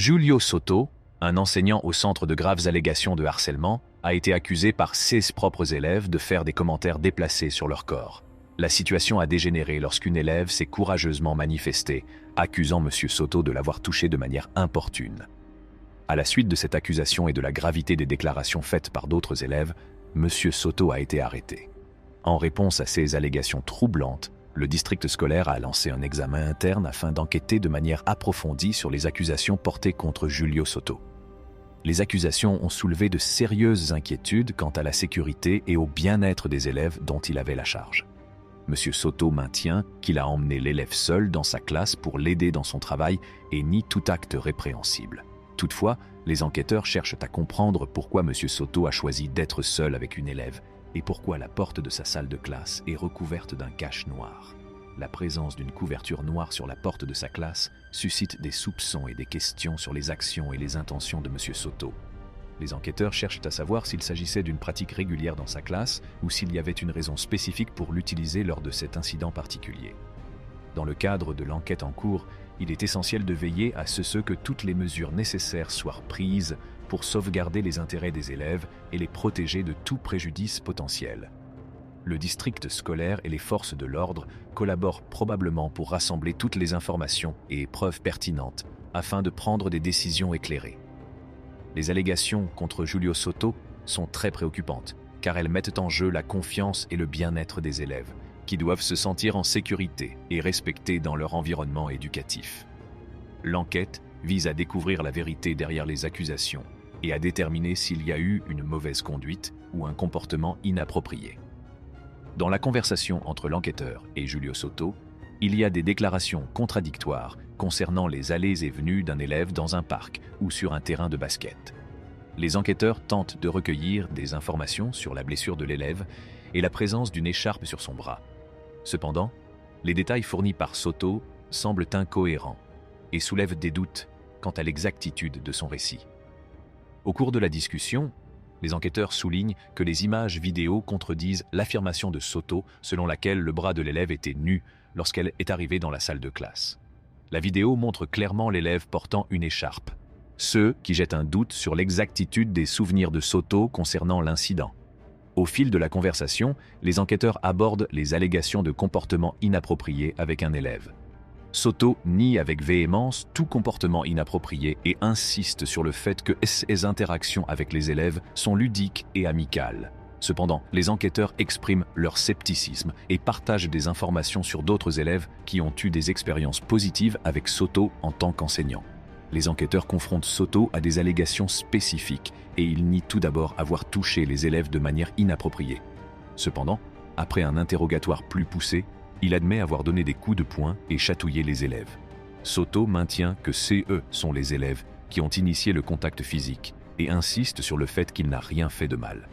Giulio Sotto, un enseignant au centre de graves allégations de harcèlement, a été accusé par ses propres élèves de faire des commentaires déplacés sur leur corps. La situation a dégénéré lorsqu'une élève s'est courageusement manifestée, accusant M. Sotto de l'avoir touché de manière importune. À la suite de cette accusation et de la gravité des déclarations faites par d'autres élèves, M. Sotto a été arrêté. En réponse à ces allégations troublantes, le district scolaire a lancé un examen interne afin d'enquêter de manière approfondie sur les accusations portées contre Giulio Sotto. Les accusations ont soulevé de sérieuses inquiétudes quant à la sécurité et au bien-être des élèves dont il avait la charge. M. Sotto maintient qu'il a emmené l'élève seul dans sa classe pour l'aider dans son travail et nie tout acte répréhensible. Toutefois, les enquêteurs cherchent à comprendre pourquoi M. Sotto a choisi d'être seul avec une élève et pourquoi la porte de sa salle de classe est recouverte d'un cache noir. La présence d'une couverture noire sur la porte de sa classe suscite des soupçons et des questions sur les actions et les intentions de M. Sotto. Les enquêteurs cherchent à savoir s'il s'agissait d'une pratique régulière dans sa classe ou s'il y avait une raison spécifique pour l'utiliser lors de cet incident particulier. Dans le cadre de l'enquête en cours, il est essentiel de veiller à ce que toutes les mesures nécessaires soient prises pour sauvegarder les intérêts des élèves et les protéger de tout préjudice potentiel. Le district scolaire et les forces de l'ordre collaborent probablement pour rassembler toutes les informations et preuves pertinentes afin de prendre des décisions éclairées. Les allégations contre Giulio Sotto sont très préoccupantes car elles mettent en jeu la confiance et le bien-être des élèves, qui doivent se sentir en sécurité et respectés dans leur environnement éducatif. L'enquête vise à découvrir la vérité derrière les accusations et à déterminer s'il y a eu une mauvaise conduite ou un comportement inapproprié. Dans la conversation entre l'enquêteur et Giulio Sotto, il y a des déclarations contradictoires concernant les allées et venues d'un élève dans un parc ou sur un terrain de basket. Les enquêteurs tentent de recueillir des informations sur la blessure de l'élève et la présence d'une écharpe sur son bras. Cependant, les détails fournis par Sotto semblent incohérents et soulèvent des doutes quant à l'exactitude de son récit. Au cours de la discussion, les enquêteurs soulignent que les images vidéo contredisent l'affirmation de Sotto selon laquelle le bras de l'élève était nu lorsqu'elle est arrivée dans la salle de classe. La vidéo montre clairement l'élève portant une écharpe, ce qui jette un doute sur l'exactitude des souvenirs de Sotto concernant l'incident. Au fil de la conversation, les enquêteurs abordent les allégations de comportement inapproprié avec un élève. Sotto nie avec véhémence tout comportement inapproprié et insiste sur le fait que ses interactions avec les élèves sont ludiques et amicales. Cependant, les enquêteurs expriment leur scepticisme et partagent des informations sur d'autres élèves qui ont eu des expériences positives avec Sotto en tant qu'enseignant. Les enquêteurs confrontent Sotto à des allégations spécifiques et il nie tout d'abord avoir touché les élèves de manière inappropriée. Cependant, après un interrogatoire plus poussé, il admet avoir donné des coups de poing et chatouillé les élèves. Sotto maintient que eux sont les élèves qui ont initié le contact physique et insiste sur le fait qu'il n'a rien fait de mal.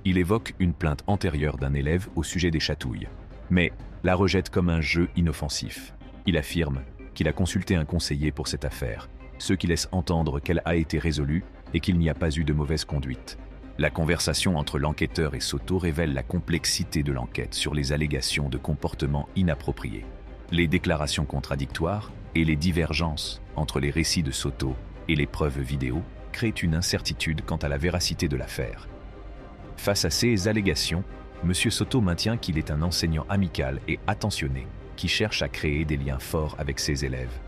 Il évoque une plainte antérieure d'un élève au sujet des chatouilles, mais la rejette comme un jeu inoffensif. Il affirme qu'il a consulté un conseiller pour cette affaire, ce qui laisse entendre qu'elle a été résolue et qu'il n'y a pas eu de mauvaise conduite. La conversation entre l'enquêteur et Sotto révèle la complexité de l'enquête sur les allégations de comportement inapproprié, les déclarations contradictoires et les divergences entre les récits de Sotto et les preuves vidéo créent une incertitude quant à la véracité de l'affaire. Face à ces allégations, M. Sotto maintient qu'il est un enseignant amical et attentionné qui cherche à créer des liens forts avec ses élèves.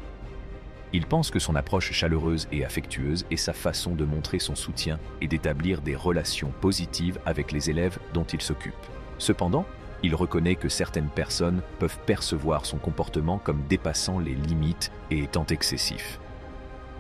Il pense que son approche chaleureuse et affectueuse est sa façon de montrer son soutien et d'établir des relations positives avec les élèves dont il s'occupe. Cependant, il reconnaît que certaines personnes peuvent percevoir son comportement comme dépassant les limites et étant excessif.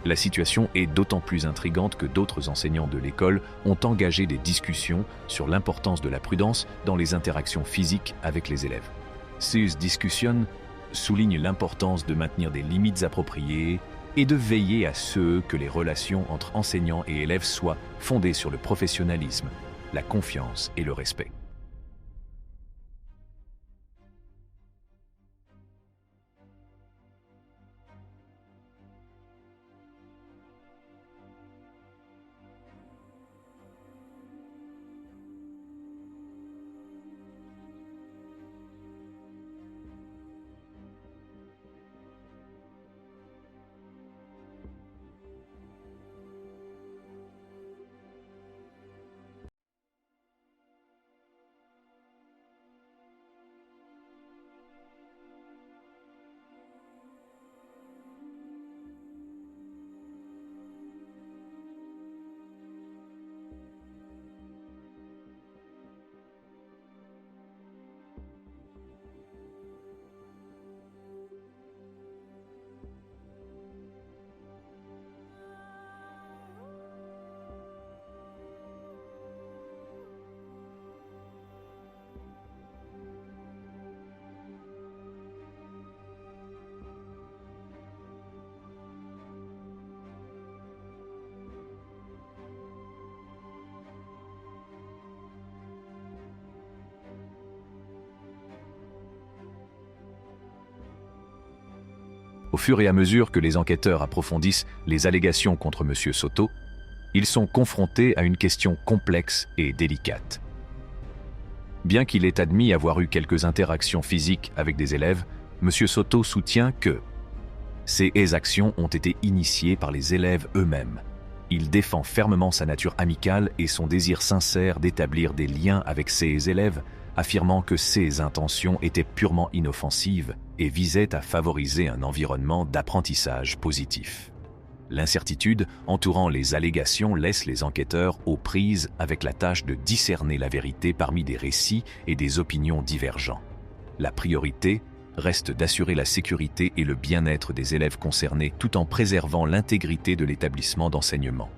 La situation est d'autant plus intrigante que d'autres enseignants de l'école ont engagé des discussions sur l'importance de la prudence dans les interactions physiques avec les élèves. Ces discussions soulignent l'importance de maintenir des limites appropriées et de veiller à ce que les relations entre enseignants et élèves soient fondées sur le professionnalisme, la confiance et le respect. Au fur et à mesure que les enquêteurs approfondissent les allégations contre M. Soto, ils sont confrontés à une question complexe et délicate. Bien qu'il ait admis avoir eu quelques interactions physiques avec des élèves, M. Soto soutient que ces actions ont été initiées par les élèves eux-mêmes. Il défend fermement sa nature amicale et son désir sincère d'établir des liens avec ses élèves, affirmant que ses intentions étaient purement inoffensives et visaient à favoriser un environnement d'apprentissage positif. L'incertitude entourant les allégations laisse les enquêteurs aux prises avec la tâche de discerner la vérité parmi des récits et des opinions divergents. La priorité reste d'assurer la sécurité et le bien-être des élèves concernés tout en préservant l'intégrité de l'établissement d'enseignement.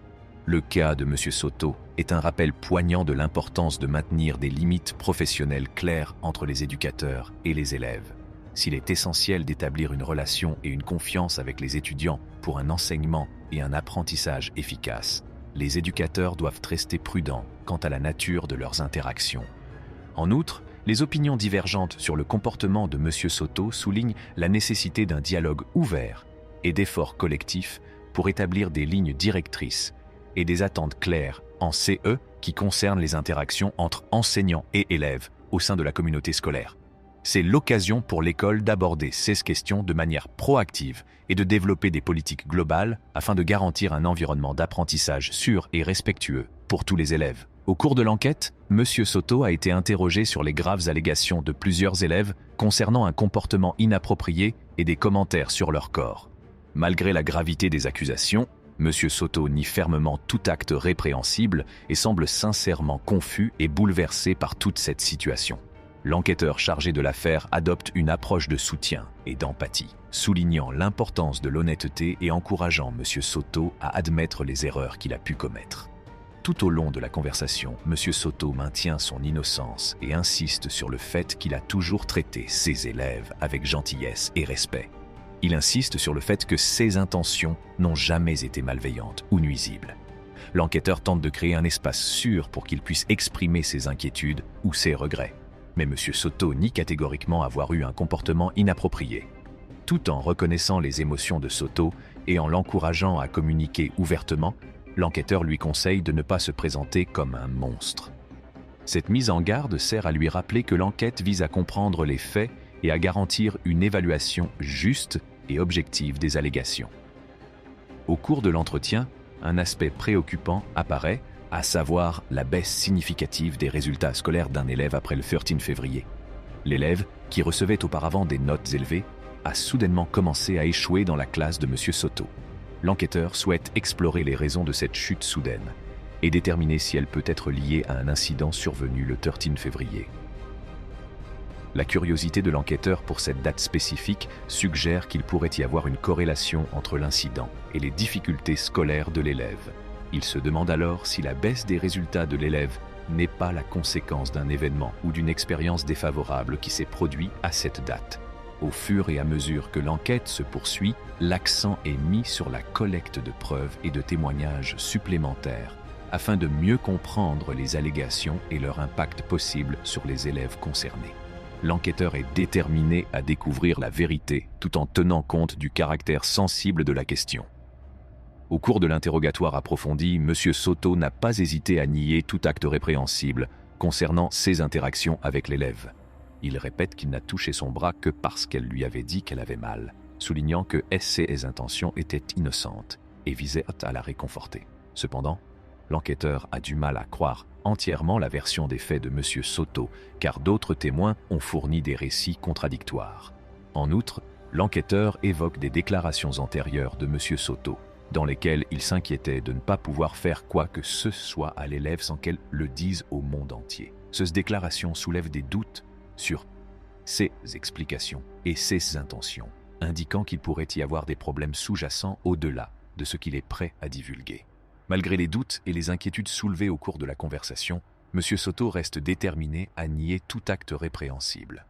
Le cas de M. Soto est un rappel poignant de l'importance de maintenir des limites professionnelles claires entre les éducateurs et les élèves. S'il est essentiel d'établir une relation et une confiance avec les étudiants pour un enseignement et un apprentissage efficaces, les éducateurs doivent rester prudents quant à la nature de leurs interactions. En outre, les opinions divergentes sur le comportement de M. Soto soulignent la nécessité d'un dialogue ouvert et d'efforts collectifs pour établir des lignes directrices et des attentes claires en CE qui concernent les interactions entre enseignants et élèves au sein de la communauté scolaire. C'est l'occasion pour l'école d'aborder ces questions de manière proactive et de développer des politiques globales afin de garantir un environnement d'apprentissage sûr et respectueux pour tous les élèves. Au cours de l'enquête, M. Soto a été interrogé sur les graves allégations de plusieurs élèves concernant un comportement inapproprié et des commentaires sur leur corps. Malgré la gravité des accusations, M. Soto nie fermement tout acte répréhensible et semble sincèrement confus et bouleversé par toute cette situation. L'enquêteur chargé de l'affaire adopte une approche de soutien et d'empathie, soulignant l'importance de l'honnêteté et encourageant M. Soto à admettre les erreurs qu'il a pu commettre. Tout au long de la conversation, M. Soto maintient son innocence et insiste sur le fait qu'il a toujours traité ses élèves avec gentillesse et respect. Il insiste sur le fait que ses intentions n'ont jamais été malveillantes ou nuisibles. L'enquêteur tente de créer un espace sûr pour qu'il puisse exprimer ses inquiétudes ou ses regrets. Mais M. Soto nie catégoriquement avoir eu un comportement inapproprié. Tout en reconnaissant les émotions de Soto et en l'encourageant à communiquer ouvertement, l'enquêteur lui conseille de ne pas se présenter comme un monstre. Cette mise en garde sert à lui rappeler que l'enquête vise à comprendre les faits et à garantir une évaluation juste et objective des allégations. Au cours de l'entretien, un aspect préoccupant apparaît, à savoir la baisse significative des résultats scolaires d'un élève après le 13 février. L'élève, qui recevait auparavant des notes élevées, a soudainement commencé à échouer dans la classe de M. Soto. L'enquêteur souhaite explorer les raisons de cette chute soudaine et déterminer si elle peut être liée à un incident survenu le 13 février. La curiosité de l'enquêteur pour cette date spécifique suggère qu'il pourrait y avoir une corrélation entre l'incident et les difficultés scolaires de l'élève. Il se demande alors si la baisse des résultats de l'élève n'est pas la conséquence d'un événement ou d'une expérience défavorable qui s'est produit à cette date. Au fur et à mesure que l'enquête se poursuit, l'accent est mis sur la collecte de preuves et de témoignages supplémentaires afin de mieux comprendre les allégations et leur impact possible sur les élèves concernés. L'enquêteur est déterminé à découvrir la vérité tout en tenant compte du caractère sensible de la question. Au cours de l'interrogatoire approfondi, M. Soto n'a pas hésité à nier tout acte répréhensible concernant ses interactions avec l'élève. Il répète qu'il n'a touché son bras que parce qu'elle lui avait dit qu'elle avait mal, soulignant que ses intentions étaient innocentes et visaient à la réconforter. Cependant, l'enquêteur a du mal à croire entièrement la version des faits de M. Soto, car d'autres témoins ont fourni des récits contradictoires. En outre, l'enquêteur évoque des déclarations antérieures de M. Soto, dans lesquelles il s'inquiétait de ne pas pouvoir faire quoi que ce soit à l'élève sans qu'elle le dise au monde entier. Ces déclarations soulèvent des doutes sur ses explications et ses intentions, indiquant qu'il pourrait y avoir des problèmes sous-jacents au-delà de ce qu'il est prêt à divulguer. Malgré les doutes et les inquiétudes soulevées au cours de la conversation, M. Soto reste déterminé à nier tout acte répréhensible.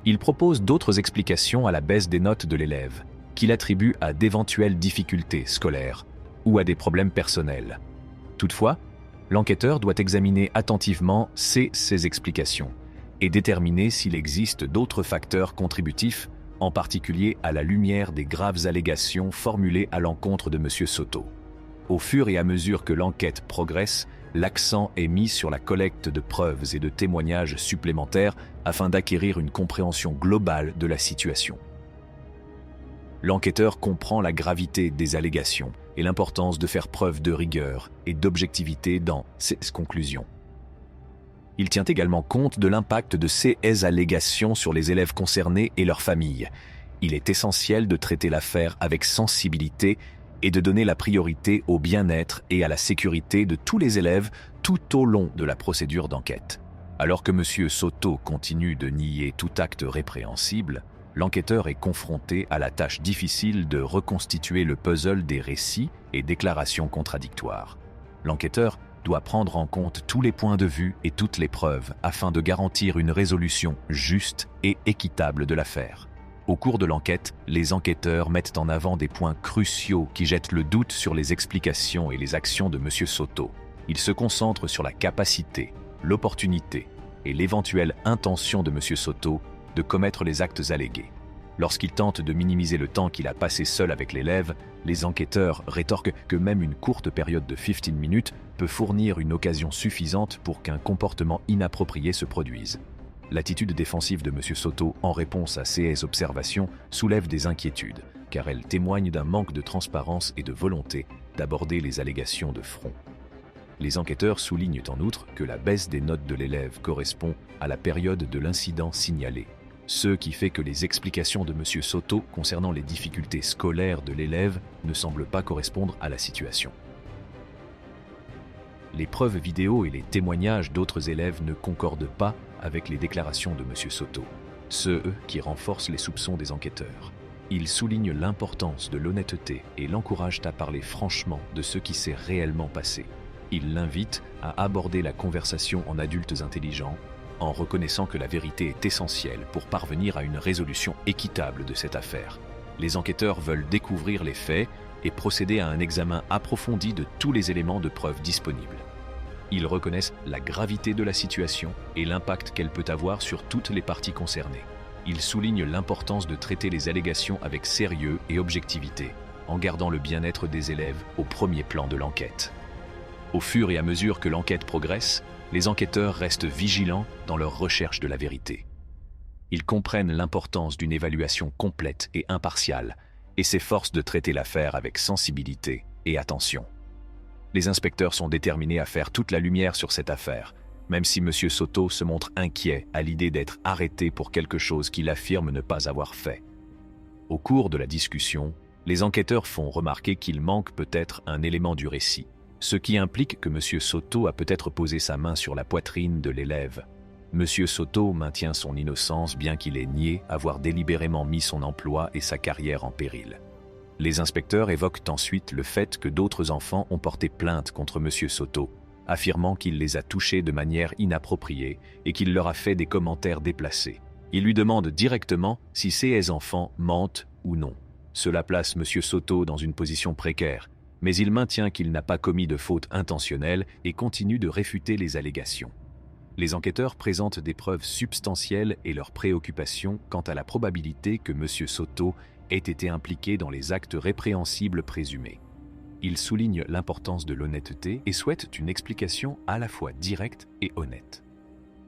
Il propose d'autres explications à la baisse des notes de l'élève, qu'il attribue à d'éventuelles difficultés scolaires ou à des problèmes personnels. Toutefois, l'enquêteur doit examiner attentivement ces explications et déterminer s'il existe d'autres facteurs contributifs, en particulier à la lumière des graves allégations formulées à l'encontre de M. Soto. Au fur et à mesure que l'enquête progresse, l'accent est mis sur la collecte de preuves et de témoignages supplémentaires afin d'acquérir une compréhension globale de la situation. L'enquêteur comprend la gravité des allégations et l'importance de faire preuve de rigueur et d'objectivité dans ses conclusions. Il tient également compte de l'impact de ces allégations sur les élèves concernés et leurs familles. Il est essentiel de traiter l'affaire avec sensibilité et de donner la priorité au bien-être et à la sécurité de tous les élèves tout au long de la procédure d'enquête. Alors que M. Soto continue de nier tout acte répréhensible, l'enquêteur est confronté à la tâche difficile de reconstituer le puzzle des récits et déclarations contradictoires. L'enquêteur doit prendre en compte tous les points de vue et toutes les preuves afin de garantir une résolution juste et équitable de l'affaire. Au cours de l'enquête, les enquêteurs mettent en avant des points cruciaux qui jettent le doute sur les explications et les actions de M. Soto. Ils se concentrent sur la capacité, l'opportunité et l'éventuelle intention de M. Soto de commettre les actes allégués. Lorsqu'il tente de minimiser le temps qu'il a passé seul avec l'élève, les enquêteurs rétorquent que même une courte période de 15 minutes peut fournir une occasion suffisante pour qu'un comportement inapproprié se produise. L'attitude défensive de M. Soto en réponse à ces observations soulève des inquiétudes, car elle témoigne d'un manque de transparence et de volonté d'aborder les allégations de front. Les enquêteurs soulignent en outre que la baisse des notes de l'élève correspond à la période de l'incident signalé, ce qui fait que les explications de M. Soto concernant les difficultés scolaires de l'élève ne semblent pas correspondre à la situation. Les preuves vidéo et les témoignages d'autres élèves ne concordent pas avec les déclarations de M. Soto, ceux qui renforcent les soupçons des enquêteurs. Ils soulignent l'importance de l'honnêteté et l'encouragent à parler franchement de ce qui s'est réellement passé. Ils l'invitent à aborder la conversation en adultes intelligents, en reconnaissant que la vérité est essentielle pour parvenir à une résolution équitable de cette affaire. Les enquêteurs veulent découvrir les faits et procéder à un examen approfondi de tous les éléments de preuve disponibles. Ils reconnaissent la gravité de la situation et l'impact qu'elle peut avoir sur toutes les parties concernées. Ils soulignent l'importance de traiter les allégations avec sérieux et objectivité, en gardant le bien-être des élèves au premier plan de l'enquête. Au fur et à mesure que l'enquête progresse, les enquêteurs restent vigilants dans leur recherche de la vérité. Ils comprennent l'importance d'une évaluation complète et impartiale et s'efforcent de traiter l'affaire avec sensibilité et attention. Les inspecteurs sont déterminés à faire toute la lumière sur cette affaire, même si M. Soto se montre inquiet à l'idée d'être arrêté pour quelque chose qu'il affirme ne pas avoir fait. Au cours de la discussion, les enquêteurs font remarquer qu'il manque peut-être un élément du récit, ce qui implique que M. Soto a peut-être posé sa main sur la poitrine de l'élève. M. Soto maintient son innocence bien qu'il ait nié avoir délibérément mis son emploi et sa carrière en péril. Les inspecteurs évoquent ensuite le fait que d'autres enfants ont porté plainte contre M. Soto, affirmant qu'il les a touchés de manière inappropriée et qu'il leur a fait des commentaires déplacés. Ils lui demandent directement si ces enfants mentent ou non. Cela place M. Soto dans une position précaire, mais il maintient qu'il n'a pas commis de faute intentionnelle et continue de réfuter les allégations. Les enquêteurs présentent des preuves substantielles et leurs préoccupations quant à la probabilité que M. Soto ait été impliqué dans les actes répréhensibles présumés. Ils soulignent l'importance de l'honnêteté et souhaitent une explication à la fois directe et honnête.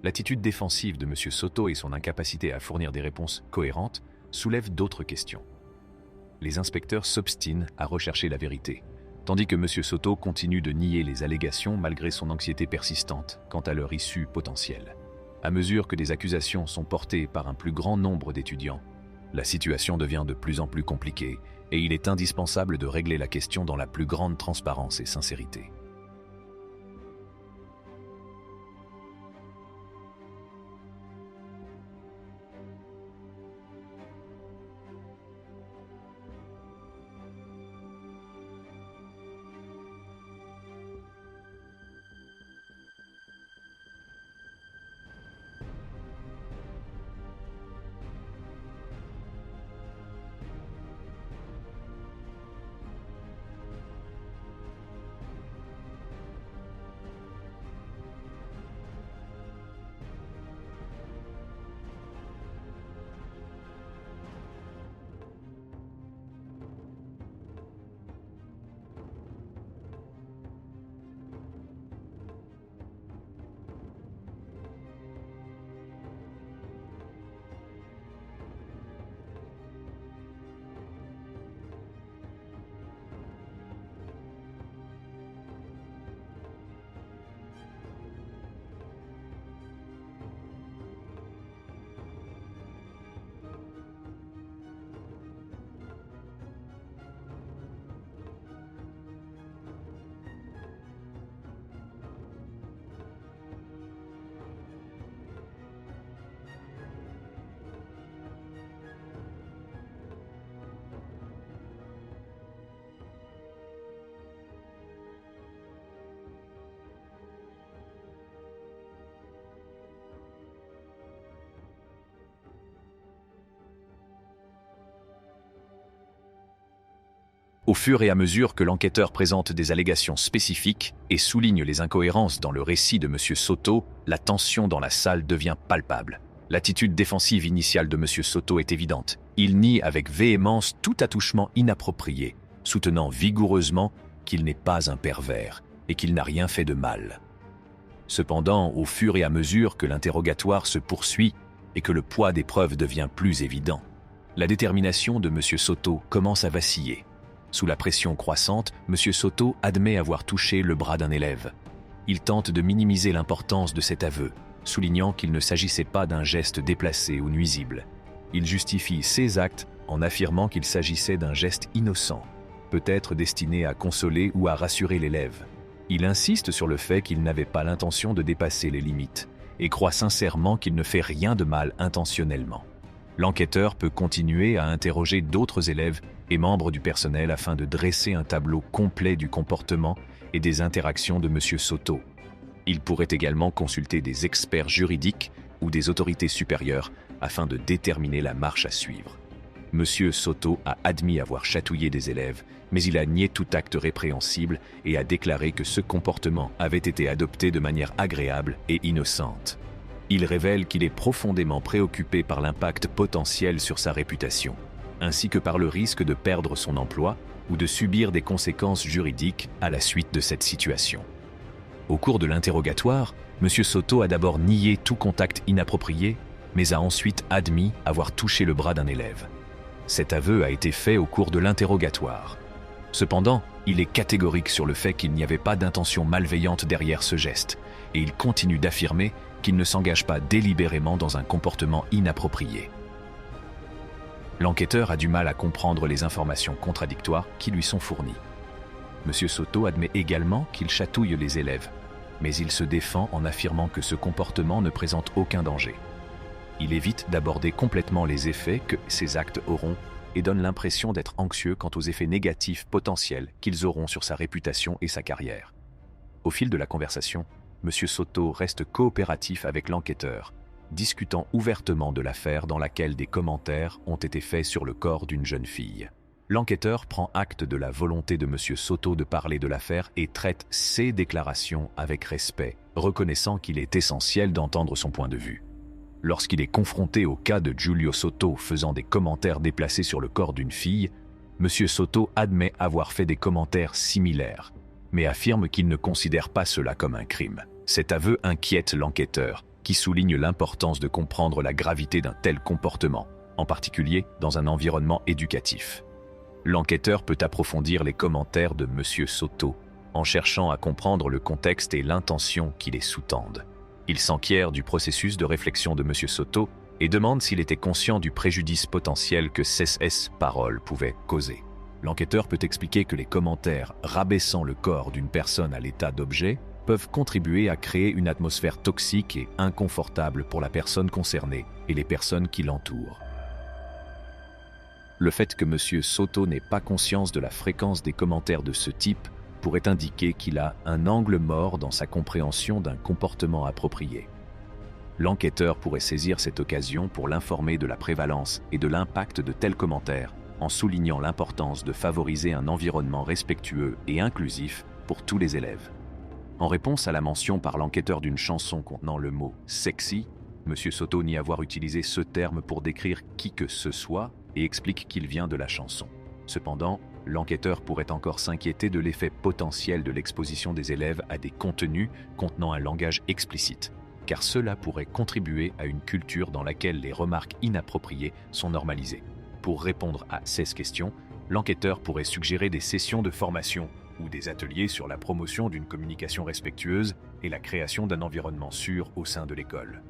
L'attitude défensive de M. Soto et son incapacité à fournir des réponses cohérentes soulèvent d'autres questions. Les inspecteurs s'obstinent à rechercher la vérité, tandis que M. Soto continue de nier les allégations malgré son anxiété persistante quant à leur issue potentielle. À mesure que des accusations sont portées par un plus grand nombre d'étudiants, la situation devient de plus en plus compliquée et il est indispensable de régler la question dans la plus grande transparence et sincérité. Au fur et à mesure que l'enquêteur présente des allégations spécifiques et souligne les incohérences dans le récit de M. Soto, la tension dans la salle devient palpable. L'attitude défensive initiale de M. Soto est évidente. Il nie avec véhémence tout attouchement inapproprié, soutenant vigoureusement qu'il n'est pas un pervers et qu'il n'a rien fait de mal. Cependant, au fur et à mesure que l'interrogatoire se poursuit et que le poids des preuves devient plus évident, la détermination de M. Soto commence à vaciller. Sous la pression croissante, M. Soto admet avoir touché le bras d'un élève. Il tente de minimiser l'importance de cet aveu, soulignant qu'il ne s'agissait pas d'un geste déplacé ou nuisible. Il justifie ses actes en affirmant qu'il s'agissait d'un geste innocent, peut-être destiné à consoler ou à rassurer l'élève. Il insiste sur le fait qu'il n'avait pas l'intention de dépasser les limites et croit sincèrement qu'il ne fait rien de mal intentionnellement. L'enquêteur peut continuer à interroger d'autres élèves et membres du personnel afin de dresser un tableau complet du comportement et des interactions de M. Soto. Il pourrait également consulter des experts juridiques ou des autorités supérieures afin de déterminer la marche à suivre. M. Soto a admis avoir chatouillé des élèves, mais il a nié tout acte répréhensible et a déclaré que ce comportement avait été adopté de manière agréable et innocente. Il révèle qu'il est profondément préoccupé par l'impact potentiel sur sa réputation, ainsi que par le risque de perdre son emploi ou de subir des conséquences juridiques à la suite de cette situation. Au cours de l'interrogatoire, M. Soto a d'abord nié tout contact inapproprié, mais a ensuite admis avoir touché le bras d'un élève. Cet aveu a été fait au cours de l'interrogatoire. Cependant, il est catégorique sur le fait qu'il n'y avait pas d'intention malveillante derrière ce geste, et il continue d'affirmer qu'il ne s'engage pas délibérément dans un comportement inapproprié. L'enquêteur a du mal à comprendre les informations contradictoires qui lui sont fournies. M. Soto admet également qu'il chatouille les élèves, mais il se défend en affirmant que ce comportement ne présente aucun danger. Il évite d'aborder complètement les effets que ces actes auront et donne l'impression d'être anxieux quant aux effets négatifs potentiels qu'ils auront sur sa réputation et sa carrière. Au fil de la conversation, M. Soto reste coopératif avec l'enquêteur, discutant ouvertement de l'affaire dans laquelle des commentaires ont été faits sur le corps d'une jeune fille. L'enquêteur prend acte de la volonté de M. Soto de parler de l'affaire et traite ses déclarations avec respect, reconnaissant qu'il est essentiel d'entendre son point de vue. Lorsqu'il est confronté au cas de Giulio Soto faisant des commentaires déplacés sur le corps d'une fille, M. Soto admet avoir fait des commentaires similaires, mais affirme qu'il ne considère pas cela comme un crime. Cet aveu inquiète l'enquêteur, qui souligne l'importance de comprendre la gravité d'un tel comportement, en particulier dans un environnement éducatif. L'enquêteur peut approfondir les commentaires de M. Soto, en cherchant à comprendre le contexte et l'intention qui les sous-tendent. Il s'enquiert du processus de réflexion de M. Soto et demande s'il était conscient du préjudice potentiel que ces paroles pouvaient causer. L'enquêteur peut expliquer que les commentaires rabaissant le corps d'une personne à l'état d'objet peuvent contribuer à créer une atmosphère toxique et inconfortable pour la personne concernée et les personnes qui l'entourent. Le fait que M. Soto n'ait pas conscience de la fréquence des commentaires de ce type pourrait indiquer qu'il a un angle mort dans sa compréhension d'un comportement approprié. L'enquêteur pourrait saisir cette occasion pour l'informer de la prévalence et de l'impact de tels commentaires, en soulignant l'importance de favoriser un environnement respectueux et inclusif pour tous les élèves. En réponse à la mention par l'enquêteur d'une chanson contenant le mot « sexy », M. Soto nie avoir utilisé ce terme pour décrire qui que ce soit et explique qu'il vient de la chanson. Cependant, l'enquêteur pourrait encore s'inquiéter de l'effet potentiel de l'exposition des élèves à des contenus contenant un langage explicite, car cela pourrait contribuer à une culture dans laquelle les remarques inappropriées sont normalisées. Pour répondre à ces questions, l'enquêteur pourrait suggérer des sessions de formation ou des ateliers sur la promotion d'une communication respectueuse et la création d'un environnement sûr au sein de l'école.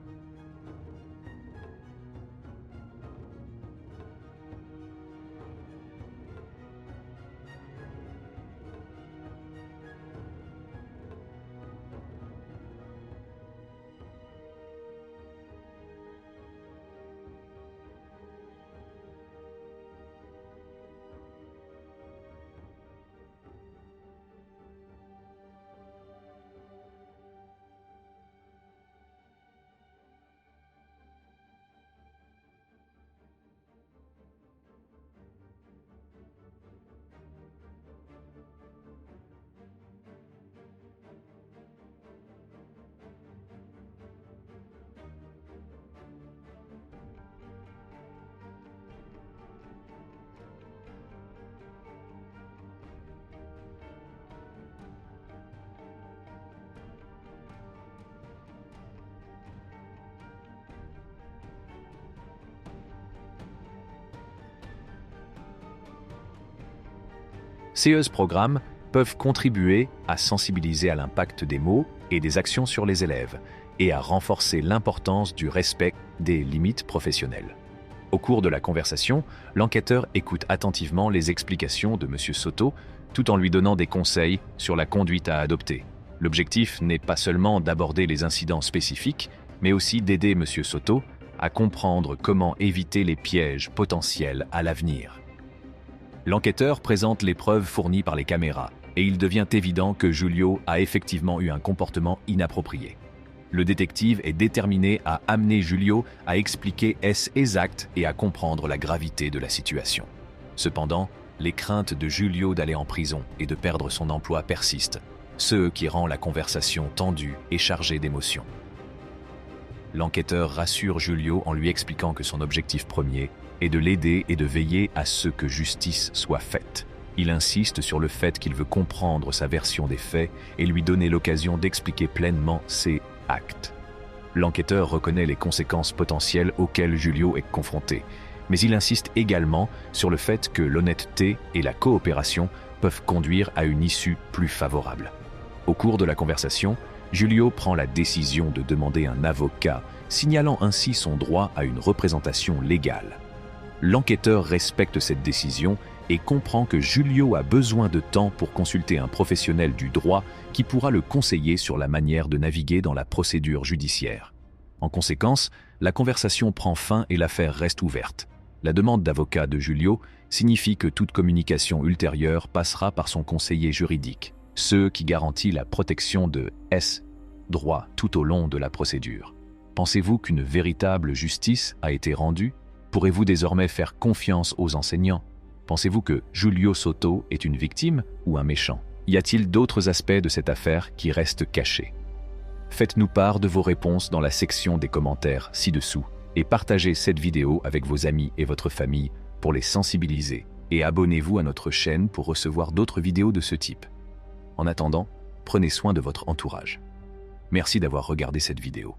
Ces programmes peuvent contribuer à sensibiliser à l'impact des mots et des actions sur les élèves et à renforcer l'importance du respect des limites professionnelles. Au cours de la conversation, l'enquêteur écoute attentivement les explications de M. Soto tout en lui donnant des conseils sur la conduite à adopter. L'objectif n'est pas seulement d'aborder les incidents spécifiques, mais aussi d'aider M. Soto à comprendre comment éviter les pièges potentiels à l'avenir. L'enquêteur présente les preuves fournies par les caméras et il devient évident que Julio a effectivement eu un comportement inapproprié. Le détective est déterminé à amener Julio à expliquer ses actes et à comprendre la gravité de la situation. Cependant, les craintes de Julio d'aller en prison et de perdre son emploi persistent, ce qui rend la conversation tendue et chargée d'émotions. L'enquêteur rassure Julio en lui expliquant que son objectif premier est de l'aider et de veiller à ce que justice soit faite. Il insiste sur le fait qu'il veut comprendre sa version des faits et lui donner l'occasion d'expliquer pleinement ses actes. L'enquêteur reconnaît les conséquences potentielles auxquelles Julio est confronté, mais il insiste également sur le fait que l'honnêteté et la coopération peuvent conduire à une issue plus favorable. Au cours de la conversation, Julio prend la décision de demander un avocat, signalant ainsi son droit à une représentation légale. L'enquêteur respecte cette décision et comprend que Julio a besoin de temps pour consulter un professionnel du droit qui pourra le conseiller sur la manière de naviguer dans la procédure judiciaire. En conséquence, la conversation prend fin et l'affaire reste ouverte. La demande d'avocat de Julio signifie que toute communication ultérieure passera par son conseiller juridique, ce qui garantit la protection de ses droits tout au long de la procédure. Pensez-vous qu'une véritable justice a été rendue? Pourrez-vous désormais faire confiance aux enseignants? Pensez-vous que Julio Soto est une victime ou un méchant? Y a-t-il d'autres aspects de cette affaire qui restent cachés? Faites-nous part de vos réponses dans la section des commentaires ci-dessous et partagez cette vidéo avec vos amis et votre famille pour les sensibiliser et abonnez-vous à notre chaîne pour recevoir d'autres vidéos de ce type. En attendant, prenez soin de votre entourage. Merci d'avoir regardé cette vidéo.